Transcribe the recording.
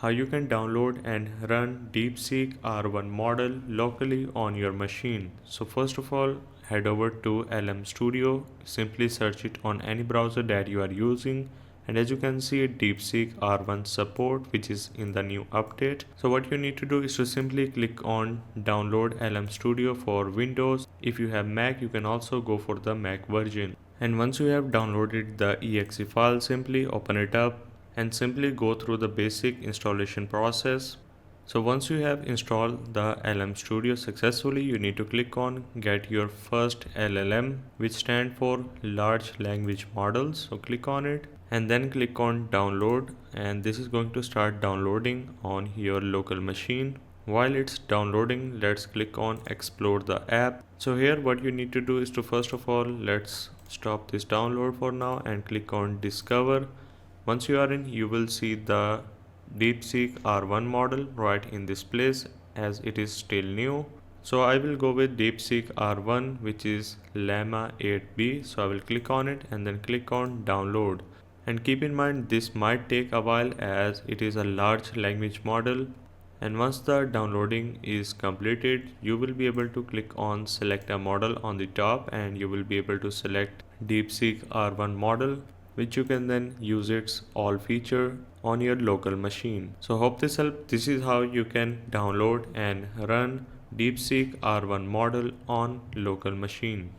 how you can download and run DeepSeek R1 model locally on your machine. So first of all, head over to LM Studio, simply search it on any browser that you are using, and as you can see, DeepSeek R1 support, which is in the new update. So what you need to do is to simply click on download LM Studio for Windows. If you have Mac, you can also go for the Mac version. And once you have downloaded the exe file, simply open it up and simply go through the basic installation process. So once you have installed the LM Studio successfully, you need to click on get your first LLM, which stand for large language models. So click on it and then click on download, and this is going to start downloading on your local machine. While it's downloading, let's click on explore the app. So here what you need to do is to first of all, let's stop this download for now and click on discover. Once you are in, you will see the DeepSeek R1 model right in this place as it is still new. So I will go with DeepSeek R1, which is Llama 8B. So I will click on it and then click on download. And keep in mind, this might take a while as it is a large language model. And once the downloading is completed, you will be able to click on select a model on the top, and you will be able to select DeepSeek R1 model, which you can then use its all feature on your local machine. So hope this helped. This is how you can download and run DeepSeek R1 model on local machine.